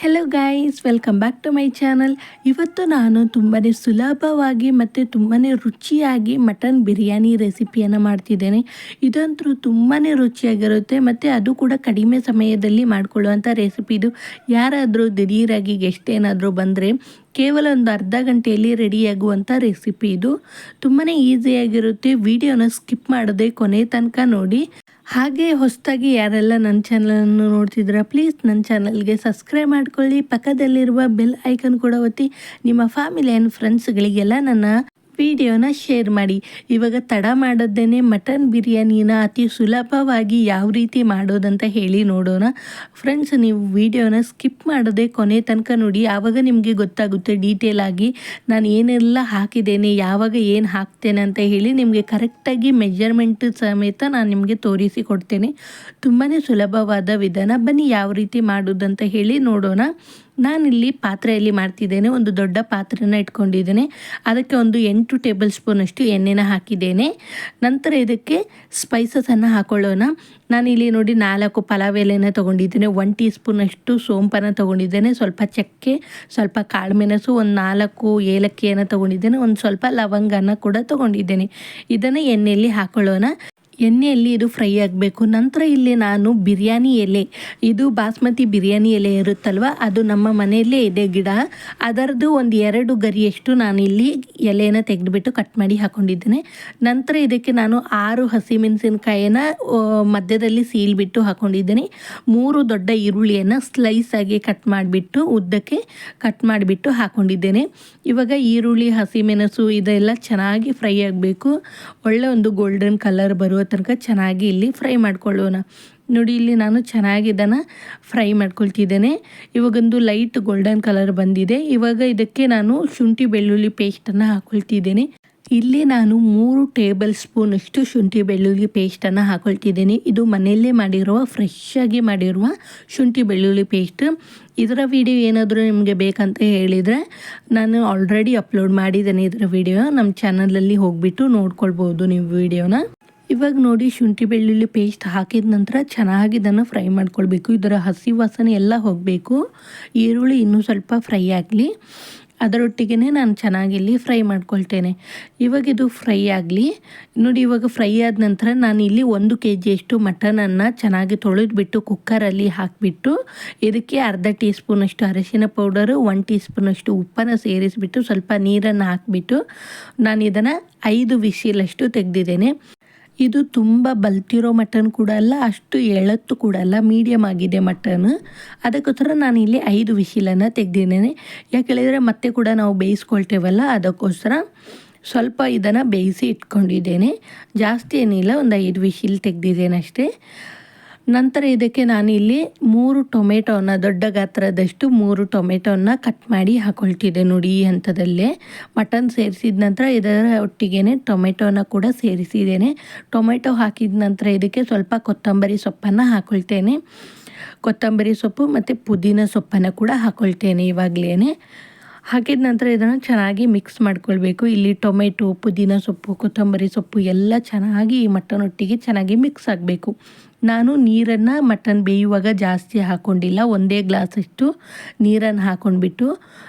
Hello guys, welcome back to my channel. ಇವತ್ತು ನಾನು ತುಂಬಾ ಸುಲಭವಾಗಿ ಮತ್ತು ತುಂಬಾ ರುಚಿಯಾಗಿ ಮಟನ್ ಬಿರಿಯಾನಿ ರೆಸಿಪಿಯನ್ನು ಮಾಡ್ತಿದ್ದೇನೆ. ಇದಂತೂ ತುಂಬಾ ರುಚಿಯಾಗಿರುತ್ತೆ ಮತ್ತು ಅದು ಕೂಡ ಕಡಿಮೆ ಸಮಯದಲ್ಲಿ ಮಾಡಿಕೊಳ್ಳುವಂಥ ರೆಸಿಪಿ. ಇದು ಯಾರಾದರೂ ದಿಢೀರಾಗಿ ಗೆಸ್ಟ್ ಏನಾದರೂ ಬಂದರೆ ಕೇವಲ ಒಂದು ಅರ್ಧ ಗಂಟೆಯಲ್ಲಿ ರೆಡಿಯಾಗುವಂಥ ರೆಸಿಪಿ. ಇದು ತುಂಬಾ ಈಸಿಯಾಗಿರುತ್ತೆ. ವಿಡಿಯೋನ ಸ್ಕಿಪ್ ಮಾಡದೆ ಕೊನೆ ತನಕ ನೋಡಿ. ಹಾಗೆ ಹೊಸದಾಗಿ ಯಾರೆಲ್ಲ ನನ್ನ ಚಾನಲನ್ನು ನೋಡ್ತಿದ್ದೀರಾ, ಪ್ಲೀಸ್ ನನ್ನ ಚಾನಲ್ಗೆ ಸಬ್ಸ್ಕ್ರೈಬ್ ಮಾಡ್ಕೊಳ್ಳಿ. ಪಕ್ಕದಲ್ಲಿರುವ ಬೆಲ್ ಐಕನ್ ಕೂಡ ಒತ್ತಿ ನಿಮ್ಮ ಫ್ಯಾಮಿಲಿ ಆ್ಯಂಡ್ ಫ್ರೆಂಡ್ಸ್ಗಳಿಗೆಲ್ಲ ನನ್ನ ವಿಡಿಯೋನ ಶೇರ್ ಮಾಡಿ. ಇವಾಗ ತಡ ಮಾಡೋದೇನೆ ಮಟನ್ ಬಿರಿಯಾನಿನ ಅತಿ ಸುಲಭವಾಗಿ ಯಾವ ರೀತಿ ಮಾಡೋದಂತ ಹೇಳಿ ನೋಡೋಣ. ಫ್ರೆಂಡ್ಸ್, ನೀವು ವಿಡಿಯೋನ ಸ್ಕಿಪ್ ಮಾಡೋದೇ ಕೊನೆ ತನಕ ನೋಡಿ. ಆವಾಗ ನಿಮಗೆ ಗೊತ್ತಾಗುತ್ತೆ ಡೀಟೇಲ್ ಆಗಿ ನಾನು ಏನೆಲ್ಲ ಹಾಕಿದ್ದೇನೆ, ಯಾವಾಗ ಏನು ಹಾಕ್ತೇನೆ ಅಂತ ಹೇಳಿ ನಿಮಗೆ ಕರೆಕ್ಟಾಗಿ ಮೆಜರ್ಮೆಂಟ್ ಸಮೇತ ನಾನು ನಿಮಗೆ ತೋರಿಸಿ ಕೊಡ್ತೇನೆ. ತುಂಬಾ ಸುಲಭವಾದ ವಿಧಾನ. ಬನ್ನಿ ಯಾವ ರೀತಿ ಮಾಡೋದಂತ ಹೇಳಿ ನೋಡೋಣ. ನಾನಿಲ್ಲಿ ಪಾತ್ರೆಯಲ್ಲಿ ಮಾಡ್ತಿದ್ದೇನೆ. ಒಂದು ದೊಡ್ಡ ಪಾತ್ರೆನ ಇಟ್ಕೊಂಡಿದ್ದೇನೆ. ಅದಕ್ಕೆ ಒಂದು 8 ಟೇಬಲ್ ಸ್ಪೂನಷ್ಟು ಎಣ್ಣೆನ ಹಾಕಿದ್ದೇನೆ. ನಂತರ ಇದಕ್ಕೆ ಸ್ಪೈಸಸನ್ನು ಹಾಕೊಳ್ಳೋಣ. ನಾನಿಲ್ಲಿ ನೋಡಿ 4 ಪಲಾವ್ ಎಲೆನ ತೊಗೊಂಡಿದ್ದೇನೆ, 1 ಟೀ ಸ್ಪೂನಷ್ಟು ಸೋಂಪನ್ನು ತೊಗೊಂಡಿದ್ದೇನೆ, ಸ್ವಲ್ಪ ಚಕ್ಕೆ, ಸ್ವಲ್ಪ ಕಾಳುಮೆಣಸು, ಒಂದು 4 ಏಲಕ್ಕಿಯನ್ನು ತೊಗೊಂಡಿದ್ದೇನೆ, ಒಂದು ಸ್ವಲ್ಪ ಲವಂಗನ ಕೂಡ ತೊಗೊಂಡಿದ್ದೇನೆ. ಇದನ್ನು ಎಣ್ಣೆಯಲ್ಲಿ ಹಾಕೊಳ್ಳೋಣ. ಎಣ್ಣೆಯಲ್ಲಿ ಇದು ಫ್ರೈ ಆಗಬೇಕು. ನಂತರ ಇಲ್ಲಿ ನಾನು ಬಿರಿಯಾನಿ ಎಲೆ, ಇದು ಬಾಸ್ಮತಿ ಬಿರಿಯಾನಿ ಎಲೆ ಇರುತ್ತಲ್ವ, ಅದು ನಮ್ಮ ಮನೆಯಲ್ಲೇ ಇದೆ ಗಿಡ. ಅದರದ್ದು ಒಂದು 2 ಗರಿಯಷ್ಟು ನಾನಿಲ್ಲಿ ಎಲೆನ ತೆಗೆದುಬಿಟ್ಟು ಕಟ್ ಮಾಡಿ ಹಾಕ್ಕೊಂಡಿದ್ದೇನೆ. ನಂತರ ಇದಕ್ಕೆ ನಾನು 6 ಹಸಿಮೆಣಸಿನಕಾಯಿನ ಮಧ್ಯದಲ್ಲಿ ಸೀಲ್ಬಿಟ್ಟು ಹಾಕ್ಕೊಂಡಿದ್ದೇನೆ. 3 ದೊಡ್ಡ ಈರುಳ್ಳಿಯನ್ನು ಸ್ಲೈಸ್ ಆಗಿ ಕಟ್ ಮಾಡಿಬಿಟ್ಟು ಉದ್ದಕ್ಕೆ ಕಟ್ ಮಾಡಿಬಿಟ್ಟು ಹಾಕ್ಕೊಂಡಿದ್ದೇನೆ. ಇವಾಗ ಈರುಳ್ಳಿ, ಹಸಿಮೆಣಸು ಇದೆಲ್ಲ ಚೆನ್ನಾಗಿ ಫ್ರೈ ಆಗಬೇಕು. ಒಳ್ಳೆ ಒಂದು ಗೋಲ್ಡನ್ ಕಲರ್ ಬರುವ ತನಕ ಚೆನ್ನಾಗಿ ಇಲ್ಲಿ ಫ್ರೈ ಮಾಡ್ಕೊಳ್ಳೋಣ. ನೋಡಿ, ಇಲ್ಲಿ ನಾನು ಚೆನ್ನಾಗಿ ಇದನ್ನು ಫ್ರೈ ಮಾಡ್ಕೊಳ್ತಿದ್ದೇನೆ. ಇವಾಗೊಂದು ಲೈಟ್ ಗೋಲ್ಡನ್ ಕಲರ್ ಬಂದಿದೆ. ಇವಾಗ ಇದಕ್ಕೆ ನಾನು ಶುಂಠಿ ಬೆಳ್ಳುಳ್ಳಿ ಪೇಸ್ಟನ್ನು ಹಾಕ್ಕೊಳ್ತಿದ್ದೇನೆ. ಇಲ್ಲಿ ನಾನು 3 ಟೇಬಲ್ ಸ್ಪೂನಷ್ಟು ಶುಂಠಿ ಬೆಳ್ಳುಳ್ಳಿ ಪೇಸ್ಟನ್ನು ಹಾಕ್ಕೊಳ್ತಿದ್ದೇನೆ. ಇದು ಮನೆಯಲ್ಲೇ ಮಾಡಿರುವ ಫ್ರೆಶ್ ಆಗಿ ಮಾಡಿರುವ ಶುಂಠಿ ಬೆಳ್ಳುಳ್ಳಿ ಪೇಸ್ಟ್. ಇದರ ವಿಡಿಯೋ ಏನಾದರೂ ನಿಮಗೆ ಬೇಕಂತ ಹೇಳಿದರೆ ನಾನು ಆಲ್ರೆಡಿ ಅಪ್ಲೋಡ್ ಮಾಡಿದ್ದೇನೆ. ಇದರ ವಿಡಿಯೋ ನಮ್ಮ ಚಾನಲಲ್ಲಿ ಹೋಗಿಬಿಟ್ಟು ನೋಡ್ಕೊಳ್ಬೋದು ನೀವು ವಿಡಿಯೋನ. ಇವಾಗ ನೋಡಿ, ಶುಂಠಿ ಬೆಳ್ಳುಳ್ಳಿ ಪೇಸ್ಟ್ ಹಾಕಿದ ನಂತರ ಚೆನ್ನಾಗಿ ಇದನ್ನು ಫ್ರೈ ಮಾಡ್ಕೊಳ್ಬೇಕು. ಇದರ ಹಸಿ ವಾಸನೆ ಎಲ್ಲ ಹೋಗಬೇಕು. ಈರುಳ್ಳಿ ಇನ್ನೂ ಸ್ವಲ್ಪ ಫ್ರೈ ಆಗಲಿ, ಅದರೊಟ್ಟಿಗೆ ನಾನು ಚೆನ್ನಾಗಿ ಇಲ್ಲಿ ಫ್ರೈ ಮಾಡ್ಕೊಳ್ತೇನೆ. ಇವಾಗ ಇದು ಫ್ರೈ ಆಗಲಿ. ನೋಡಿ, ಇವಾಗ ಫ್ರೈ ಆದ ನಂತರ ನಾನು ಇಲ್ಲಿ 1 kg ಮಟನನ್ನು ಚೆನ್ನಾಗಿ ತೊಳೆದ್ಬಿಟ್ಟು ಕುಕ್ಕರಲ್ಲಿ ಹಾಕಿಬಿಟ್ಟು ಇದಕ್ಕೆ ಅರ್ಧ ಟೀ ಸ್ಪೂನಷ್ಟು ಅರಿಶಿನ ಪೌಡರು, 1 ಟೀ ಸ್ಪೂನಷ್ಟು ಉಪ್ಪನ್ನು ಸೇರಿಸಿಬಿಟ್ಟು ಸ್ವಲ್ಪ ನೀರನ್ನು ಹಾಕಿಬಿಟ್ಟು ನಾನು ಇದನ್ನು 5 ವಿಸಿಲಷ್ಟು ತೆಗೆದಿದ್ದೇನೆ. ಇದು ತುಂಬ ಬಲ್ತಿರೋ ಮಟನ್ ಕೂಡ ಅಲ್ಲ, ಅಷ್ಟು ಎಳತ್ತು ಕೂಡ ಅಲ್ಲ, ಮೀಡಿಯಮ್ ಆಗಿದೆ ಮಟನ್. ಅದಕ್ಕೋಸ್ಕರ ನಾನು ಇಲ್ಲಿ 5 ವಿಸಿಲನ್ನು ತೆಗೆದಿದ್ದೇನೆ. ಯಾಕೆ ಹೇಳಿದರೆ ಮತ್ತೆ ಕೂಡ ನಾವು ಬೇಯಿಸ್ಕೊಳ್ತೇವಲ್ಲ, ಅದಕ್ಕೋಸ್ಕರ ಸ್ವಲ್ಪ ಇದನ್ನು ಬೇಯಿಸಿ ಇಟ್ಕೊಂಡಿದ್ದೇನೆ. ಜಾಸ್ತಿ ಏನಿಲ್ಲ, ಒಂದು 5 ವಿಸಿಲ್ ತೆಗೆದಿದ್ದೇನೆ ಅಷ್ಟೇ. ನಂತರ ಇದಕ್ಕೆ ನಾನಿಲ್ಲಿ 3 ಟೊಮೆಟೊನ, ದೊಡ್ಡ ಗಾತ್ರದಷ್ಟು 3 ಟೊಮೆಟೊನ ಕಟ್ ಮಾಡಿ ಹಾಕ್ಕೊಳ್ತಿದ್ದೆ. ನೋಡಿ, ಈ ಹಂತದಲ್ಲೇ ಮಟನ್ ಸೇರಿಸಿದ ನಂತರ ಇದರ ಒಟ್ಟಿಗೆ ಟೊಮೆಟೊನ ಕೂಡ ಸೇರಿಸಿದ್ದೇನೆ. ಟೊಮೆಟೊ ಹಾಕಿದ ನಂತರ ಇದಕ್ಕೆ ಸ್ವಲ್ಪ ಕೊತ್ತಂಬರಿ ಸೊಪ್ಪನ್ನು ಹಾಕ್ಕೊಳ್ತೇನೆ. ಕೊತ್ತಂಬರಿ ಸೊಪ್ಪು ಮತ್ತು ಪುದೀನ ಸೊಪ್ಪನ್ನು ಕೂಡ ಹಾಕ್ಕೊಳ್ತೇನೆ ಇವಾಗಲೇ. ಹಾಕಿದ ನಂತರ ಇದನ್ನು ಚೆನ್ನಾಗಿ ಮಿಕ್ಸ್ ಮಾಡ್ಕೊಳ್ಬೇಕು. ಇಲ್ಲಿ ಟೊಮೆಟೊ, ಪುದೀನ ಸೊಪ್ಪು, ಕೊತ್ತಂಬರಿ ಸೊಪ್ಪು ಎಲ್ಲ ಚೆನ್ನಾಗಿ ಈ ಮಟನೊಟ್ಟಿಗೆ ಚೆನ್ನಾಗಿ ಮಿಕ್ಸ್ ಆಗಬೇಕು. ನಾನು ನೀರನ್ನು ಮಟನ್ ಬೇಯುವಾಗ ಜಾಸ್ತಿ ಹಾಕ್ಕೊಂಡಿಲ್ಲ, 1 ಗ್ಲಾಸಷ್ಟು ನೀರನ್ನು ಹಾಕ್ಕೊಂಡ್ಬಿಟ್ಟು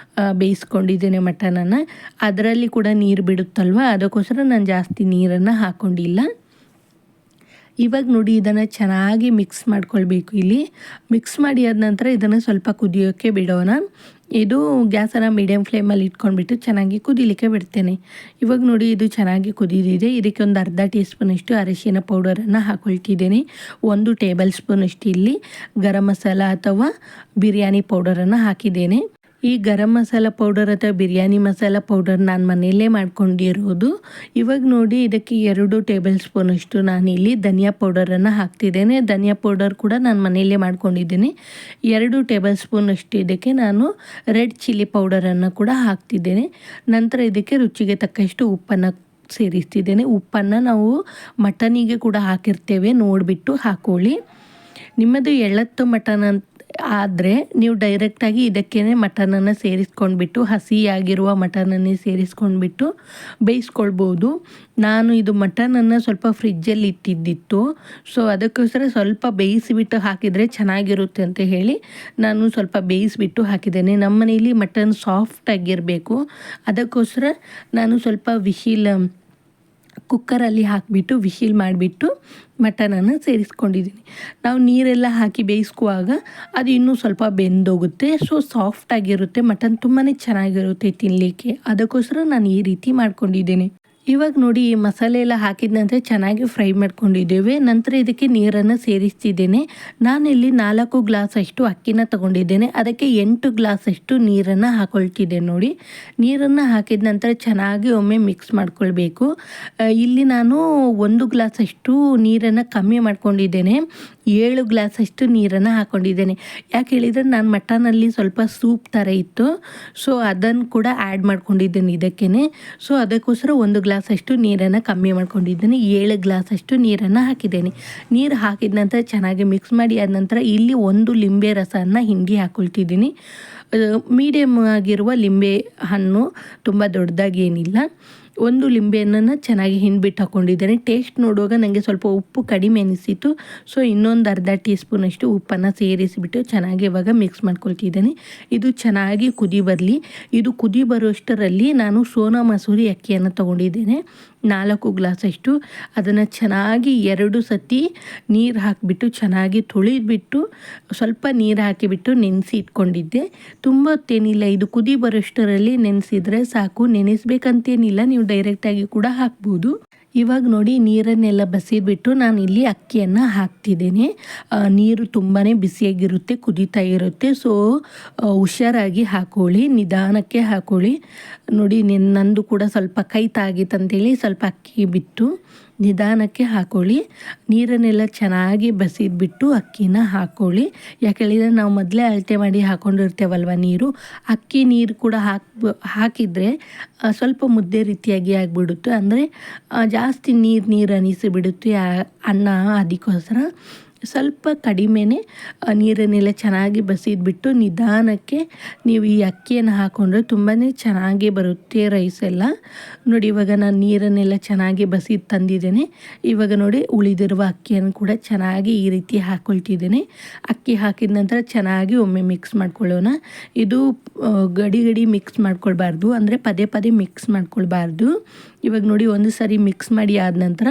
ಬೇಯಿಸ್ಕೊಂಡಿದ್ದೇನೆ ಮಟನನ್ನು. ಅದರಲ್ಲಿ ಕೂಡ ನೀರು ಬಿಡುತ್ತಲ್ವ, ಅದಕ್ಕೋಸ್ಕರ ನಾನು ಜಾಸ್ತಿ ನೀರನ್ನು ಹಾಕ್ಕೊಂಡಿಲ್ಲ. ಇವಾಗ ನೋಡಿ, ಇದನ್ನು ಚೆನ್ನಾಗಿ ಮಿಕ್ಸ್ ಮಾಡ್ಕೊಳ್ಬೇಕು. ಇಲ್ಲಿ ಮಿಕ್ಸ್ ಮಾಡಿ ಆದ ನಂತರ ಇದನ್ನು ಸ್ವಲ್ಪ ಕುದಿಯೋಕ್ಕೆ ಬಿಡೋಣ. ಇದು ಗ್ಯಾಸನ್ನು ಮೀಡಿಯಮ್ ಫ್ಲೇಮಲ್ಲಿ ಇಟ್ಕೊಂಡ್ಬಿಟ್ಟು ಚೆನ್ನಾಗಿ ಕುದಿಲಿಕ್ಕೆ ಬಿಡ್ತೇನೆ. ಇವಾಗ ನೋಡಿ, ಇದು ಚೆನ್ನಾಗಿ ಕುದಿದಿದೆ. ಇದಕ್ಕೆ ಒಂದು ಅರ್ಧ ಟೀ ಸ್ಪೂನಷ್ಟು ಅರಿಶಿನ ಪೌಡರನ್ನು ಹಾಕ್ಕೊಳ್ತಿದ್ದೇನೆ. 1 ಟೇಬಲ್ ಸ್ಪೂನಷ್ಟು ಇಲ್ಲಿ ಗರಂ ಮಸಾಲ ಅಥವಾ ಬಿರಿಯಾನಿ ಪೌಡರನ್ನು ಹಾಕಿದ್ದೇನೆ. ಈ ಗರಂ ಮಸಾಲ ಪೌಡರ್ ಅಥವಾ ಬಿರಿಯಾನಿ ಮಸಾಲ ಪೌಡರ್ ನಾನು ಮನೆಯಲ್ಲೇ ಮಾಡ್ಕೊಂಡಿರೋದು. ಇವಾಗ ನೋಡಿ, ಇದಕ್ಕೆ 2 ಟೇಬಲ್ ಸ್ಪೂನಷ್ಟು ನಾನಿಲ್ಲಿ ಧನಿಯಾ ಪೌಡರನ್ನು ಹಾಕ್ತಿದ್ದೇನೆ. ಧನಿಯಾ ಪೌಡರ್ ಕೂಡ ನಾನು ಮನೆಯಲ್ಲೇ ಮಾಡ್ಕೊಂಡಿದ್ದೀನಿ. 2 ಟೇಬಲ್ ಸ್ಪೂನಷ್ಟು ಇದಕ್ಕೆ ನಾನು ರೆಡ್ ಚಿಲ್ಲಿ ಪೌಡರನ್ನು ಕೂಡ ಹಾಕ್ತಿದ್ದೇನೆ. ನಂತರ ಇದಕ್ಕೆ ರುಚಿಗೆ ತಕ್ಕಷ್ಟು ಉಪ್ಪನ್ನು ಸೇರಿಸ್ತಿದ್ದೇನೆ. ಉಪ್ಪನ್ನು ನಾವು ಮಟನಿಗೆ ಕೂಡ ಹಾಕಿರ್ತೇವೆ, ನೋಡಿಬಿಟ್ಟು ಹಾಕ್ಕೊಳ್ಳಿ. ನಿಮ್ಮದು ಎಳತ್ತು ಮಟನ್ ಆದರೆ ನೀವು ಡೈರೆಕ್ಟಾಗಿ ಇದಕ್ಕೇ ಮಟನನ್ನು ಸೇರಿಸ್ಕೊಂಡ್ಬಿಟ್ಟು ಹಸಿಯಾಗಿರುವ ಮಟನನ್ನೇ ಸೇರಿಸ್ಕೊಂಡ್ಬಿಟ್ಟು ಬೇಯಿಸ್ಕೊಳ್ಬೋದು. ನಾನು ಇದು ಮಟನನ್ನು ಸ್ವಲ್ಪ ಫ್ರಿಜ್ಜಲ್ಲಿ ಇಟ್ಟಿದ್ದಿತ್ತು, ಸೊ ಅದಕ್ಕೋಸ್ಕರ ಸ್ವಲ್ಪ ಬೇಯಿಸಿಬಿಟ್ಟು ಹಾಕಿದರೆ ಚೆನ್ನಾಗಿರುತ್ತೆ ಅಂತ ಹೇಳಿ ನಾನು ಸ್ವಲ್ಪ ಬೇಯಿಸಿಬಿಟ್ಟು ಹಾಕಿದ್ದೇನೆ. ನಮ್ಮ ಮನೇಲಿ ಮಟನ್ ಸಾಫ್ಟಾಗಿರಬೇಕು, ಅದಕ್ಕೋಸ್ಕರ ನಾನು ಸ್ವಲ್ಪ ಕುಕ್ಕರಲ್ಲಿ ಹಾಕಿಬಿಟ್ಟು ವಿಶಿಲ್ ಮಾಡಿಬಿಟ್ಟು ಮಟನನ್ನು ಸೇರಿಸ್ಕೊಂಡಿದ್ದೀನಿ. ನಾವು ನೀರೆಲ್ಲ ಹಾಕಿ ಬೇಯಿಸ್ಕುವಾಗ ಅದು ಇನ್ನೂ ಸ್ವಲ್ಪ ಬೆಂದೋಗುತ್ತೆ, ಸೊ ಸಾಫ್ಟಾಗಿರುತ್ತೆ. ಮಟನ್ ತುಂಬಾ ಚೆನ್ನಾಗಿರುತ್ತೆ ತಿನ್ನಲಿಕ್ಕೆ, ಅದಕ್ಕೋಸ್ಕರ ನಾನು ಈ ರೀತಿ ಮಾಡ್ಕೊಂಡಿದ್ದೀನಿ. ಇವಾಗ ನೋಡಿ ಈ ಮಸಾಲೆ ಎಲ್ಲ ಹಾಕಿದ ನಂತರ ಚೆನ್ನಾಗಿ ಫ್ರೈ ಮಾಡ್ಕೊಂಡಿದ್ದೇವೆ. ನಂತರ ಇದಕ್ಕೆ ನೀರನ್ನು ಸೇರಿಸ್ತಿದ್ದೇನೆ. ನಾನಿಲ್ಲಿ 4 ಗ್ಲಾಸಷ್ಟು ಅಕ್ಕಿನ ತಗೊಂಡಿದ್ದೇನೆ, ಅದಕ್ಕೆ 8 ಗ್ಲಾಸಷ್ಟು ನೀರನ್ನು ಹಾಕೊಳ್ತಿದ್ದೇನೆ. ನೋಡಿ, ನೀರನ್ನು ಹಾಕಿದ ನಂತರ ಚೆನ್ನಾಗಿ ಒಮ್ಮೆ ಮಿಕ್ಸ್ ಮಾಡ್ಕೊಳ್ಬೇಕು. ಇಲ್ಲಿ ನಾನು 1 ಗ್ಲಾಸಷ್ಟು ನೀರನ್ನು ಕಮ್ಮಿ ಮಾಡ್ಕೊಂಡಿದ್ದೇನೆ, 7 ಗ್ಲಾಸಷ್ಟು ನೀರನ್ನು ಹಾಕ್ಕೊಂಡಿದ್ದೇನೆ. ಯಾಕೆ ಹೇಳಿದರೆ ನಾನು ಮಟನಲ್ಲಿ ಸ್ವಲ್ಪ ಸೂಪ್ ಥರ ಇತ್ತು, ಸೊ ಅದನ್ನು ಕೂಡ ಆ್ಯಡ್ ಮಾಡ್ಕೊಂಡಿದ್ದೇನೆ ಇದಕ್ಕೇ. ಸೊ ಅದಕ್ಕೋಸ್ಕರ 1 ಗ್ಲಾಸಷ್ಟು ನೀರನ್ನು ಕಮ್ಮಿ ಮಾಡ್ಕೊಂಡಿದ್ದೇನೆ, 7 ಗ್ಲಾಸಷ್ಟು ನೀರನ್ನು ಹಾಕಿದ್ದೇನೆ. ನೀರು ಹಾಕಿದ ನಂತರ ಚೆನ್ನಾಗಿ ಮಿಕ್ಸ್ ಮಾಡಿ ಆದ ನಂತರ ಇಲ್ಲಿ 1 ಲಿಂಬೆ ರಸವನ್ನು ಹಿಂಡಿ ಹಾಕ್ಕೊಳ್ತಿದ್ದೀನಿ. ಮೀಡಿಯಮ್ ಆಗಿರುವ ಲಿಂಬೆ ಹಣ್ಣು, ತುಂಬ ದೊಡ್ಡದಾಗಿ ಏನಿಲ್ಲ. 1 ಲಿಂಬೆಹಣ್ಣನ್ನು ಚೆನ್ನಾಗಿ ಹಿಂಡ್ಬಿಟ್ಟು ಹಾಕ್ಕೊಂಡಿದ್ದೇನೆ. ಟೇಸ್ಟ್ ನೋಡುವಾಗ ನನಗೆ ಸ್ವಲ್ಪ ಉಪ್ಪು ಕಡಿಮೆ ಅನಿಸಿತು, ಸೊ ಇನ್ನೊಂದು ಅರ್ಧ ಟೀ ಸ್ಪೂನಷ್ಟು ಉಪ್ಪನ್ನು ಸೇರಿಸಿಬಿಟ್ಟು ಚೆನ್ನಾಗಿ ಇವಾಗ ಮಿಕ್ಸ್ ಮಾಡ್ಕೊಳ್ತಿದ್ದೇನೆ. ಇದು ಚೆನ್ನಾಗಿ ಕುದಿ ಬರಲಿ. ಇದು ಕುದಿ ಬರುವಷ್ಟರಲ್ಲಿ ನಾನು ಸೋನಾ ಮಸೂರಿ ಅಕ್ಕಿಯನ್ನು ತೊಗೊಂಡಿದ್ದೇನೆ, 4 ಗ್ಲಾಸಷ್ಟು. ಅದನ್ನು ಚೆನ್ನಾಗಿ 2 ಸತಿ ನೀರು ಹಾಕಿಬಿಟ್ಟು ಚೆನ್ನಾಗಿ ತೊಳೆದ್ಬಿಟ್ಟು ಸ್ವಲ್ಪ ನೀರು ಹಾಕಿಬಿಟ್ಟು ನೆನೆಸಿ ಇಟ್ಕೊಂಡಿದ್ದೆ. ತುಂಬ ಹೊತ್ತೇನಿಲ್ಲ, ಇದು ಕುದಿ ಬರೋಷ್ಟರಲ್ಲಿ ನೆನೆಸಿದರೆ ಸಾಕು. ನೆನೆಸ್ಬೇಕಂತೇನಿಲ್ಲ, ನೀವು ಡೈರೆಕ್ಟಾಗಿ ಕೂಡ ಹಾಕ್ಬೋದು. ಇವಾಗ ನೋಡಿ ನೀರನ್ನೆಲ್ಲ ಬಸಿದ್ಬಿಟ್ಟು ನಾನು ಇಲ್ಲಿ ಅಕ್ಕಿಯನ್ನು ಹಾಕ್ತಿದ್ದೇನೆ. ನೀರು ತುಂಬಾ ಬಿಸಿಯಾಗಿರುತ್ತೆ, ಕುದೀತಾ ಇರುತ್ತೆ, ಸೊ ಹುಷಾರಾಗಿ ಹಾಕೊಳ್ಳಿ, ನಿಧಾನಕ್ಕೆ ಹಾಕೊಳ್ಳಿ. ನೋಡಿ ನಂದು ಕೂಡ ಸ್ವಲ್ಪ ಕೈ ತಾಗಿತ್ತಂತೇಳಿ ಸ್ವಲ್ಪ ಅಕ್ಕಿ ಬಿಟ್ಟು ನಿಧಾನಕ್ಕೆ ಹಾಕೊಳ್ಳಿ. ನೀರನ್ನೆಲ್ಲ ಚೆನ್ನಾಗಿ ಬಸಿದ್ಬಿಟ್ಟು ಅಕ್ಕಿನ ಹಾಕ್ಕೊಳ್ಳಿ. ಯಾಕೆ ಹೇಳಿದರೆ ನಾವು ಮೊದಲೇ ಅಳತೆ ಮಾಡಿ ಹಾಕ್ಕೊಂಡಿರ್ತೇವಲ್ವ ನೀರು, ಅಕ್ಕಿ ನೀರು ಕೂಡ ಹಾಕಿದರೆ ಸ್ವಲ್ಪ ಮುದ್ದೆ ರೀತಿಯಾಗಿ ಆಗಿಬಿಡುತ್ತೆ, ಅಂದರೆ ಜಾಸ್ತಿ ನೀರು ಅನಿಸಿಬಿಡುತ್ತೆ ಅನ್ನ. ಅದಕ್ಕೋಸ್ಕರ ಸ್ವಲ್ಪ ಕಡಿಮೆನೇ ನೀರನ್ನೆಲ್ಲ ಚೆನ್ನಾಗಿ ಬಸಿದ್ಬಿಟ್ಟು ನಿಧಾನಕ್ಕೆ ನೀವು ಈ ಅಕ್ಕಿಯನ್ನು ಹಾಕ್ಕೊಂಡ್ರೆ ತುಂಬಾ ಚೆನ್ನಾಗಿ ಬರುತ್ತೆ ರೈಸ್ ಎಲ್ಲ. ನೋಡಿ ಇವಾಗ ನಾನು ನೀರನ್ನೆಲ್ಲ ಚೆನ್ನಾಗಿ ಬಸಿದು ತಂದಿದ್ದೇನೆ. ಇವಾಗ ನೋಡಿ ಉಳಿದಿರುವ ಅಕ್ಕಿಯನ್ನು ಕೂಡ ಚೆನ್ನಾಗಿ ಈ ರೀತಿ ಹಾಕ್ಕೊಳ್ತಿದ್ದೇನೆ. ಅಕ್ಕಿ ಹಾಕಿದ ನಂತರ ಚೆನ್ನಾಗಿ ಒಮ್ಮೆ ಮಿಕ್ಸ್ ಮಾಡ್ಕೊಳ್ಳೋಣ. ಇದು ಗಡಿ ಮಿಕ್ಸ್ ಮಾಡ್ಕೊಳ್ಬಾರ್ದು, ಅಂದರೆ ಪದೇ ಪದೇ ಮಿಕ್ಸ್ ಮಾಡ್ಕೊಳ್ಬಾರ್ದು. ಇವಾಗ ನೋಡಿ ಒಂದು ಸಾರಿ ಮಿಕ್ಸ್ ಮಾಡಿ ಆದ ನಂತರ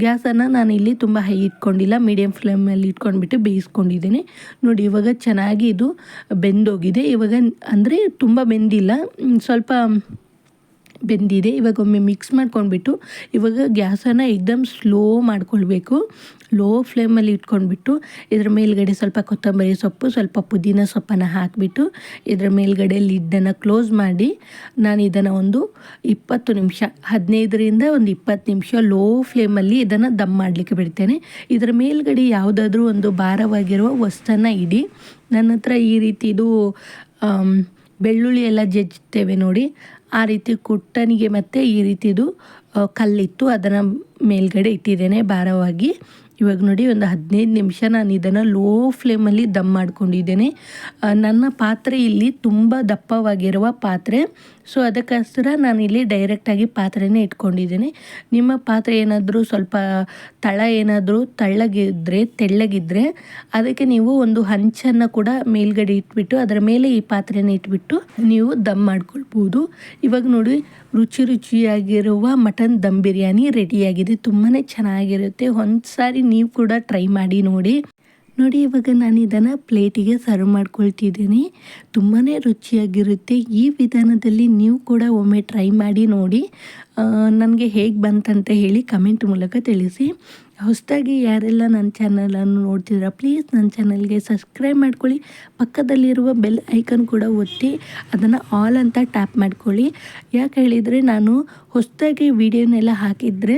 ಗ್ಯಾಸನ್ನು ನಾನು ಇಲ್ಲಿ ತುಂಬ ಹೈ ಇಟ್ಕೊಂಡಿಲ್ಲ, ಮೀಡಿಯಮ್ ಫ್ಲೇಮಲ್ಲಿ ಇಟ್ಕೊಂಡ್ಬಿಟ್ಟು ಬೇಯಿಸ್ಕೊಂಡಿದ್ದೀನಿ. ನೋಡಿ ಇವಾಗ ಚೆನ್ನಾಗಿ ಇದು ಬೆಂದೋಗಿದೆ. ಇವಾಗ ಅಂದರೆ ತುಂಬ ಬೆಂದಿಲ್ಲ, ಸ್ವಲ್ಪ ಬೆಂದಿದೆ. ಇವಾಗ ಒಮ್ಮೆ ಮಿಕ್ಸ್ ಮಾಡ್ಕೊಂಡ್ಬಿಟ್ಟು ಇವಾಗ ಗ್ಯಾಸನ್ನು ಎಕ್ದಮ್ ಸ್ಲೋ ಮಾಡ್ಕೊಳ್ಬೇಕು. ಲೋ ಫ್ಲೇಮಲ್ಲಿ ಇಟ್ಕೊಂಡ್ಬಿಟ್ಟು ಇದ್ರ ಮೇಲ್ಗಡೆ ಸ್ವಲ್ಪ ಕೊತ್ತಂಬರಿ ಸೊಪ್ಪು, ಸ್ವಲ್ಪ ಪುದೀನ ಸೊಪ್ಪನ್ನು ಹಾಕಿಬಿಟ್ಟು ಇದ್ರ ಮೇಲ್ಗಡೆ ಲಿಡ್ಡನ್ನು ಕ್ಲೋಸ್ ಮಾಡಿ ನಾನು ಇದನ್ನು ಒಂದು 20 ನಿಮಿಷ, 15ರಿಂದ ಒಂದು 20 ನಿಮಿಷ ಲೋ ಫ್ಲೇಮಲ್ಲಿ ಇದನ್ನು ದಮ್ ಮಾಡಲಿಕ್ಕೆ ಬಿಡ್ತೇನೆ. ಇದರ ಮೇಲ್ಗಡೆ ಯಾವುದಾದ್ರೂ ಒಂದು ಭಾರವಾಗಿರುವ ವಸ್ತನ್ನು ಇಡಿ. ನನ್ನ ಹತ್ರ ಈ ರೀತಿ ಇದು ಬೆಳ್ಳುಳ್ಳಿ ಎಲ್ಲ ಜಜ್ತೇವೆ ನೋಡಿ, ಆ ರೀತಿ ಕುಟ್ಟನಿಗೆ ಮತ್ತು ಈ ರೀತಿದು ಕಲ್ಲಿತ್ತು, ಅದನ್ನು ಮೇಲ್ಗಡೆ ಇಟ್ಟಿದ್ದೇನೆ ಭಾರವಾಗಿ. ಇವಾಗ ನೋಡಿ ಒಂದು 15 ನಿಮಿಷ ನಾನು ಇದನ್ನು ಲೋ ಫ್ಲೇಮಲ್ಲಿ ದಮ್ ಮಾಡ್ಕೊಂಡಿದ್ದೇನೆ. ನನ್ನ ಪಾತ್ರೆ ಇಲ್ಲಿ ತುಂಬ ದಪ್ಪವಾಗಿರುವ ಪಾತ್ರೆ, ಸೊ ಅದಕ್ಕೋಸ್ಕರ ನಾನಿಲ್ಲಿ ಡೈರೆಕ್ಟಾಗಿ ಪಾತ್ರೆನೇ ಇಟ್ಕೊಂಡಿದ್ದೇನೆ. ನಿಮ್ಮ ಪಾತ್ರೆ ಏನಾದರೂ ಸ್ವಲ್ಪ ತಳ ಏನಾದರೂ ತೆಳ್ಳಗಿದ್ದರೆ ಅದಕ್ಕೆ ನೀವು ಒಂದು ಹಂಚನ್ನು ಕೂಡ ಮೇಲ್ಗಡೆ ಇಟ್ಬಿಟ್ಟು ಅದರ ಮೇಲೆ ಈ ಪಾತ್ರೆನ ಇಟ್ಬಿಟ್ಟು ನೀವು ದಮ್ ಮಾಡ್ಕೊಳ್ಬೋದು. ಇವಾಗ ನೋಡಿ ರುಚಿಯಾಗಿರುವ ಮಟನ್ ದಮ್ ಬಿರಿಯಾನಿ ರೆಡಿಯಾಗಿದೆ. ತುಂಬಾ ಚೆನ್ನಾಗಿರುತ್ತೆ. ಒಂದು ಸಾರಿ ನೀವು ಕೂಡ ಟ್ರೈ ಮಾಡಿ ನೋಡಿ. ಇವಾಗ ನಾನು ಇದನ್ನು ಪ್ಲೇಟಿಗೆ ಸರ್ವ್ ಮಾಡ್ಕೊಳ್ತಿದ್ದೀನಿ. ತುಂಬಾ ರುಚಿಯಾಗಿರುತ್ತೆ. ಈ ವಿಧಾನದಲ್ಲಿ ನೀವು ಕೂಡ ಒಮ್ಮೆ ಟ್ರೈ ಮಾಡಿ ನೋಡಿ. ನನಗೆ ಹೇಗೆ ಬಂತಂತ ಹೇಳಿ ಕಮೆಂಟ್ ಮೂಲಕ ತಿಳಿಸಿ. ಹೊಸದಾಗಿ ಯಾರೆಲ್ಲ ನನ್ನ ಚಾನಲನ್ನು ನೋಡ್ತಿದ್ದೀರಾ ಪ್ಲೀಸ್ ನನ್ನ ಚಾನಲ್ಗೆ ಸಬ್ಸ್ಕ್ರೈಬ್ ಮಾಡ್ಕೊಳ್ಳಿ. ಪಕ್ಕದಲ್ಲಿರುವ ಬೆಲ್ ಐಕನ್ ಕೂಡ ಒತ್ತಿ ಅದನ್ನು ಆಲ್ ಅಂತ ಟ್ಯಾಪ್ ಮಾಡ್ಕೊಳ್ಳಿ. ಯಾಕೆ ಹೇಳಿದರೆ ನಾನು ಹೊಸದಾಗಿ ವಿಡಿಯೋನೆಲ್ಲ ಹಾಕಿದರೆ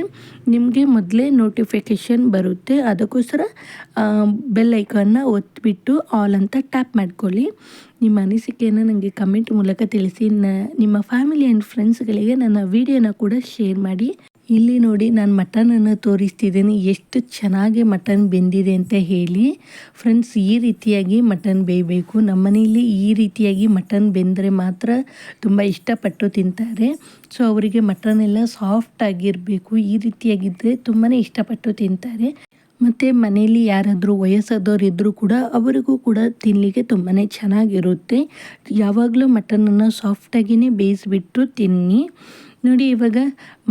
ನಿಮಗೆ ಮೊದಲೇ ನೋಟಿಫಿಕೇಷನ್ ಬರುತ್ತೆ. ಅದಕ್ಕೋಸ್ಕರ ಬೆಲ್ ಐಕನ್ನ ಒತ್ತಿಬಿಟ್ಟು ಆಲ್ ಅಂತ ಟ್ಯಾಪ್ ಮಾಡ್ಕೊಳ್ಳಿ. ನಿಮ್ಮ ಅನಿಸಿಕೆಯನ್ನು ನನಗೆ ಕಮೆಂಟ್ ಮೂಲಕ ತಿಳಿಸಿ. ನಿಮ್ಮ ಫ್ಯಾಮಿಲಿ ಆ್ಯಂಡ್ ಫ್ರೆಂಡ್ಸ್ಗಳಿಗೆ ನನ್ನ ವಿಡಿಯೋನ ಕೂಡ ಶೇರ್ ಮಾಡಿ. ಇಲ್ಲಿ ನೋಡಿ ನಾನು ಮಟನನ್ನು ತೋರಿಸ್ತಿದ್ದೀನಿ ಎಷ್ಟು ಚೆನ್ನಾಗಿ ಮಟನ್ ಬೆಂದಿದೆ ಅಂತ ಹೇಳಿ. ಫ್ರೆಂಡ್ಸ್, ಈ ರೀತಿಯಾಗಿ ಮಟನ್ ಬೇಯಬೇಕು. ನಮ್ಮನೆಯಲ್ಲಿ ಈ ರೀತಿಯಾಗಿ ಮಟನ್ ಬೆಂದರೆ ಮಾತ್ರ ತುಂಬ ಇಷ್ಟಪಟ್ಟು ತಿಂತಾರೆ. ಸೊ ಅವರಿಗೆ ಮಟನ್ ಎಲ್ಲ ಸಾಫ್ಟ್ ಆಗಿರಬೇಕು. ಈ ರೀತಿಯಾಗಿದ್ದರೆ ತುಂಬಾ ಇಷ್ಟಪಟ್ಟು ತಿಂತಾರೆ. ಮತ್ತು ಮನೆಯಲ್ಲಿ ಯಾರಾದರೂ ವಯಸ್ಸಾದವ್ರು ಇದ್ದರೂ ಕೂಡ ಅವರಿಗೂ ಕೂಡ ತಿನ್ನಲಿಕ್ಕೆ ತುಂಬಾ ಚೆನ್ನಾಗಿರುತ್ತೆ. ಯಾವಾಗಲೂ ಮಟನನ್ನು ಸಾಫ್ಟಾಗಿಯೇ ಬೇಯಿಸಿಬಿಟ್ಟು ತಿನ್ನಿ. ನೋಡಿ, ಇವಾಗ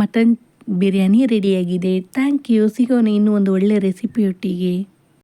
ಮಟನ್ ಬಿರಿಯಾನಿ ರೆಡಿಯಾಗಿದೆ. Thank you. ಸಿಗೋಣ ಇನ್ನೂ ಒಂದು ಒಳ್ಳೆಯ ರೆಸಿಪಿಯೊಟ್ಟಿಗೆ.